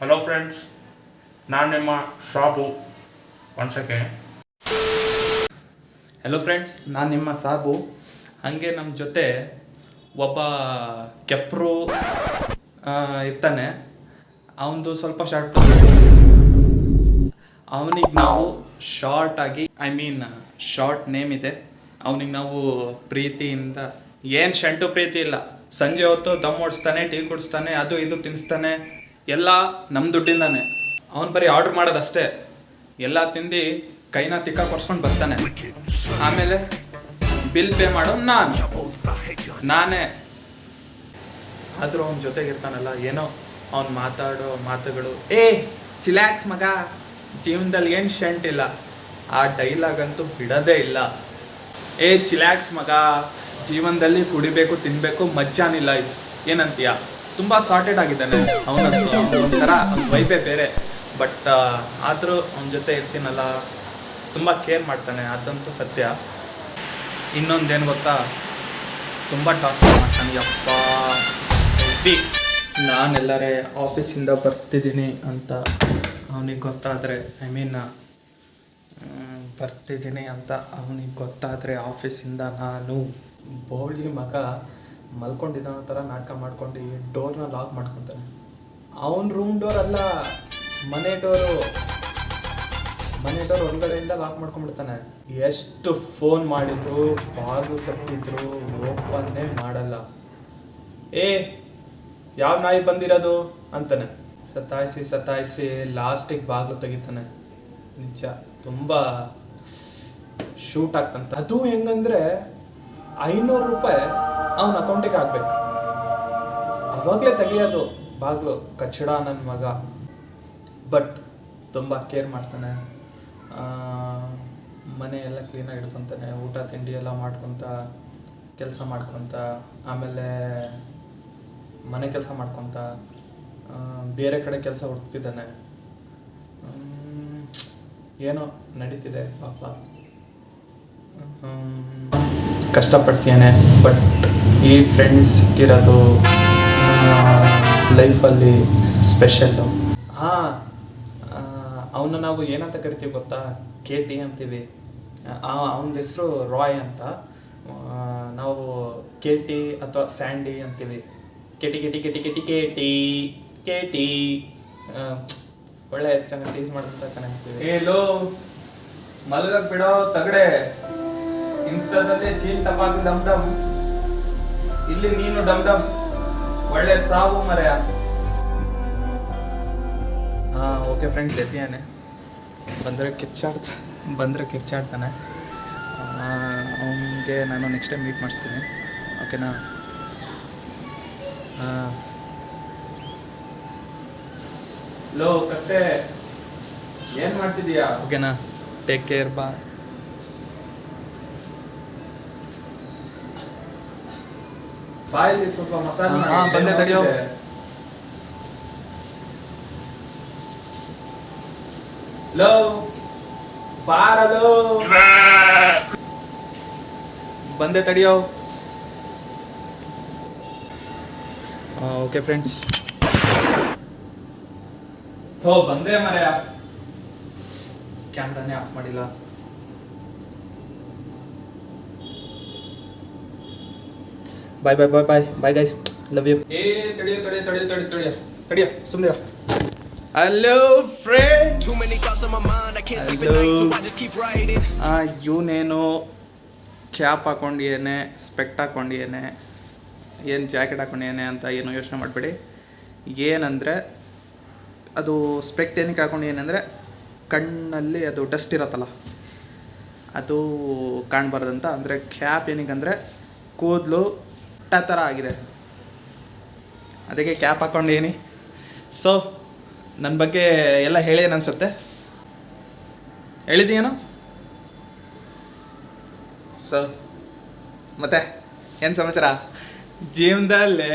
Hello friends, ನಾನು ನಿಮ್ಮ Sabu. One second. Hello friends, ನಾನು ನಿಮ್ಮ ಸಾಬು. ಹಾಗೆ ನಮ್ಮ ಜೊತೆ ಒಬ್ಬ ಕೆಪ್ರು ಇರ್ತಾನೆ. ಅವನದು ಸ್ವಲ್ಪ ಶಾರ್ಟ್. ಅವನಿಗೆ ನಾವು ಶಾರ್ಟಾಗಿ ಶಾರ್ಟ್ ನೇಮ್ ಇದೆ. ಅವನಿಗೆ ನಾವು ಪ್ರೀತಿಯಿಂದ ಏನು ಶಂಟು ಪ್ರೀತಿ ಇಲ್ಲ. ಸಂಜೆ ಹೊತ್ತು ದಮ್ ಓಡಿಸ್ತಾನೆ, ಟೀ ಕುಡಿಸ್ತಾನೆ, ಅದು ಇದು ತಿನ್ನಿಸ್ತಾನೆ. ಎಲ್ಲ ನಮ್ಮ ದುಡ್ಡಿಂದಾನೆ. ಅವನು ಬರೀ ಆರ್ಡ್ರ್ ಮಾಡೋದಷ್ಟೇ. ಎಲ್ಲ ತಿಂದು ಕೈನ ತಿಕ್ಕ ಕೊಡ್ಸ್ಕೊಂಡು ಬರ್ತಾನೆ. ಆಮೇಲೆ ಬಿಲ್ ಪೇ ಮಾಡೋ ನಾನೇ. ಆದರೂ ಅವನ ಜೊತೆಗಿರ್ತಾನಲ್ಲ, ಏನೋ ಅವ್ನು ಮಾತಾಡೋ ಮಾತುಗಳು, ಚಿಲ್ಯಾಕ್ಸ್ ಮಗ, ಜೀವನದಲ್ಲಿ ಏನು ಶಂಟಿಲ್ಲ. ಆ ಡೈಲಾಗ್ ಅಂತೂ ಬಿಡೋದೇ ಇಲ್ಲ. ಚಿಲ್ಯಾಕ್ಸ್ ಮಗ, ಜೀವನದಲ್ಲಿ ಕುಡಿಬೇಕು, ತಿನ್ನಬೇಕು, ಮಜ್ಜಾನಿಲ್ಲ. ಏನಂತೀಯ? ತುಂಬ ಸಾರ್ಟೆಡ್ ಆಗಿದ್ದಾನೆ ಅವನಂತೂ. ಒಂಥರ ವೈಬೇ ಬೇರೆ. ಬಟ್ ಆದರೂ ಅವನ ಜೊತೆ ಇರ್ತೀನಲ್ಲ, ತುಂಬ ಕೇರ್ ಮಾಡ್ತಾನೆ, ಅದಂತೂ ಸತ್ಯ. ಇನ್ನೊಂದೇನು ಗೊತ್ತಾ, ತುಂಬ ಟಾರ್ಚರ್ ಮಾಡ್ತಾನೆ. ಯಪ್ಪ ನಾನೆಲ್ಲರೇ ಆಫೀಸಿಂದ ಬರ್ತಿದ್ದೀನಿ ಅಂತ ಅವನಿಗೆ ಗೊತ್ತಾದರೆ, ಬರ್ತಿದ್ದೀನಿ ಅಂತ ಅವನಿಗೆ ಗೊತ್ತಾದರೆ, ಆಫೀಸಿಂದ ನಾನು ಬೋಳಿ ಮಗ ಮಲ್ಕೊಂಡಿದ್ದ ಥರ ನಾಟಕ ಮಾಡ್ಕೊಂಡು ಡೋರ್ನ ಲಾಕ್ ಮಾಡ್ಕೊತಾನೆ. ಅವನ ರೂಮ್ ಡೋರ್ ಅಲ್ಲ, ಮನೆ ಡೋರ್ ಹೊರಗಡೆಯಿಂದ ಲಾಕ್ ಮಾಡ್ಕೊಂಡ್ಬಿಡ್ತಾನೆ. ಎಷ್ಟು ಫೋನ್ ಮಾಡಿದ್ರು, ಬಾಗಿಲು ತಟ್ಟಿದ್ರು ಓಪನ್ನೇ ಮಾಡಲ್ಲ. ಯಾವ ನಾಯಿ ಬಂದಿರೋದು ಅಂತಾನೆ. ಸತಾಯಿಸಿ ಲಾಸ್ಟಿಗೆ ಬಾಗಿಲು ತೆಗಿತಾನೆ. ನಿಜ ತುಂಬ ಶೂಟ್ ಆಗ್ತಂತ. ಅದು ಹೆಂಗಂದ್ರೆ 500 ರೂಪಾಯಿ ಅವನ ಅಕೌಂಟಿಗೆ ಹಾಕ್ಬೇಕು, ಅವಾಗಲೇ ತೆಗಿಯೋದು ಬಾಗಿಲು. ಕಚ್ಚಡ ನನ್ನ ಮಗ. ಬಟ್ ತುಂಬ ಕೇರ್ ಮಾಡ್ತಾನೆ. ಮನೆ ಎಲ್ಲ ಕ್ಲೀನಾಗಿ ಇಡ್ಕೊತಾನೆ, ಊಟ ತಿಂಡಿ ಎಲ್ಲ ಮಾಡ್ಕೊತ, ಕೆಲಸ ಮಾಡ್ಕೊತ, ಆಮೇಲೆ ಮನೆ ಕೆಲಸ ಮಾಡ್ಕೊತ, ಬೇರೆ ಕಡೆ ಕೆಲಸ ಹುಡುಕ್ತಿದ್ದಾನೆ. ಏನೋ ನಡೀತಿದೆ ಪಾಪ. ಕಷ್ಟಪಡ್ತೀಯಾನೆ. ಬಟ್ ಈ ಫ್ರೆಂಡ್ಸ್ ಸಿಕ್ಕಿರೋದು ಲೈಫಲ್ಲಿ ಸ್ಪೆಷಲ್ಲು. ಅವನ್ನ ನಾವು ಏನಂತ ಕರಿತೀವಿ ಗೊತ್ತಾ? KT ಅಂತೀವಿ. ಅವನ ಹೆಸರು ರಾಯ್ ಅಂತ. ನಾವು KT ಅಥವಾ ಸ್ಯಾಂಡಿ ಅಂತೀವಿ. KT ಒಳ್ಳೆ ಚೆನ್ನಾಗಿ ಟೀಸ್ ಮಾಡ್ತಾ ಚೆನ್ನಾಗಿ. ಲೋ ಮಲಗಕ್ ಬಿಡೋ ತಗಡೆ, ಇನ್ಸ್ಟಾದಲ್ಲಿ ಚೀಲ್ ಟಪಾಕಿ ಡಮ್ ಡಮ್, ಇಲ್ಲಿ ನೀನು ಡಮ್ ಡಮ್. ಒಳ್ಳೆ ಸಾವು ಮರೆಯ. ಓಕೆ ಫ್ರೆಂಡ್ಸ್, ಎತ್ತಿಯಾನೆ ಬಂದರೆ ಕಿರ್ಚಾಡ್ತಾನೆ. ಅವನಿಗೆ ನಾನು ನೆಕ್ಸ್ಟ್ ಟೈಮ್ ಮೀಟ್ ಮಾಡಿಸ್ತೀನಿ, ಓಕೆನಾ? ಲೋ ಕತ್ತೆ, ಏನು ಮಾಡ್ತಿದ್ದೀಯಾ? ಓಕೆನಾ? ಟೇಕ್ ಕೇರ್, ಬಾಯ್. ಬಾಯಲ್ಲಿ ಸ್ವಲ್ಪ ಮಸಾಲೆ ಬಂದೆ, ತಡೆಯೋ. ಲೋ ಬಾರಲೋ, ಬಂದೆ ತಡೆಯೋ. ಓಕೆ ಫ್ರೆಂಡ್ಸ್, ಬಂದೆ ಮರೆಯ. ಕ್ಯಾಮ್ರಾನೇ ಆಫ್ ಮಾಡಿಲ್ಲ. ಬಾಯ್ ಬಾಯ್ ಬಾಯ್ ಬಾಯ್ ಬಾಯ್ ಗೈಸ್, ಲವ್ ಯು. ತಡಿಯ ಸುಮ್ಮನೆ. ಹಲೋ ಫ್ರೆಂಡ್ಸ್, ಇವನೇನು ಕ್ಯಾಪ್ ಹಾಕೊಂಡಿಯೇನೆ, ಸ್ಪೆಕ್ಟ್ ಹಾಕೊಂಡಿಯೇನೆ, ಏನು ಜಾಕೆಟ್ ಹಾಕೊಂಡಿಯೇನೆ ಅಂತ ಏನು ಯೋಚನೆ ಮಾಡಬೇಡಿ. ಏನಂದರೆ ಅದು ಸ್ಪೆಕ್ಟ್ ಏನಕ್ಕೆ ಹಾಕೊಂಡಿಯೇನೆಂದರೆ, ಕಣ್ಣಲ್ಲಿ ಅದು ಡಸ್ಟ್ ಇರತ್ತಲ್ಲ, ಅದು ಕಾಣಬಾರ್ದಂತ. ಅಂದರೆ ಕ್ಯಾಪ್ ಏನಕ್ಕಂದರೆ ಕೂದಲು ಥರ ಆಗಿದೆ, ಅದಕ್ಕೆ ಕ್ಯಾಪ್ ಹಾಕ್ಕೊಂಡಿದ್ದೀನಿ. ಸೊ ನನ್ನ ಬಗ್ಗೆ ಎಲ್ಲ ಹೇಳೇನು ಅನಿಸುತ್ತೆ? ಹೇಳಿದ್ದೀನೋ? ಸೊ ಮತ್ತೆ ಏನು ಸಮಾಚಾರ? ಜೀವನದಲ್ಲಿ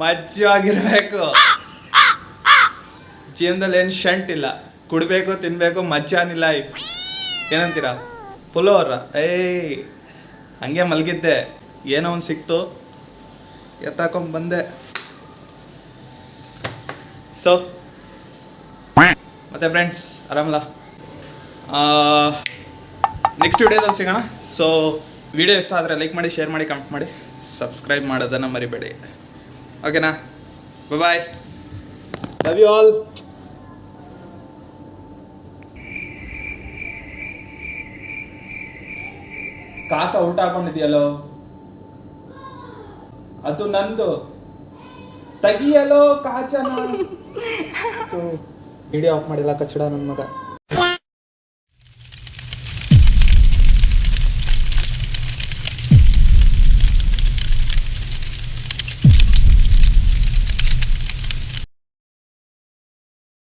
ಮಜ್ಜಾಗಿರಬೇಕು. ಜೀವನದಲ್ಲಿ ಏನು ಶಂಟಿಲ್ಲ. ಕುಡಬೇಕು, ತಿನ್ನಬೇಕು, ಮಜ್ಜಾನಿಲ್ಲ. ಏನಂತೀರಾ? ಪುಲೋರ ಹಂಗೆ ಮಲಗಿದ್ದೆ, ಏನೋ ಒಂದು ಸಿಕ್ತು, ಎತ್ತಾಕೊಂಬಂದೆ. ಸೊ ಮತ್ತೆ ಫ್ರೆಂಡ್ಸ್ ಆರಾಮಲ್ಲ? ನೆಕ್ಸ್ಟ್ ವಿಡಿಯೋದಲ್ಲಿ ಸಿಗೋಣ. ಸೊ ವಿಡಿಯೋ ಇಷ್ಟ ಆದರೆ ಲೈಕ್ ಮಾಡಿ, ಶೇರ್ ಮಾಡಿ, ಕಮೆಂಟ್ ಮಾಡಿ, ಸಬ್ಸ್ಕ್ರೈಬ್ ಮಾಡೋದನ್ನು ಮರಿಬೇಡಿ. ಓಕೆನಾ? ಬಾಯ್, ಲವ್ ಯು ಆಲ್. ಕಾಚ ಉಲ್ಟಾ ಹಾಕೊಂಡಿದ್ಯಲ್ಲೋ, ಅದು ನಂದು. ತೆಗಿಯಲೋ ಕಾಚನ. ವಿಡಿಯೋ ಆಫ್ ಮಾಡಿಲ್ಲ ಕಚ್ಚಡ ನನ್ನ ಮಗ.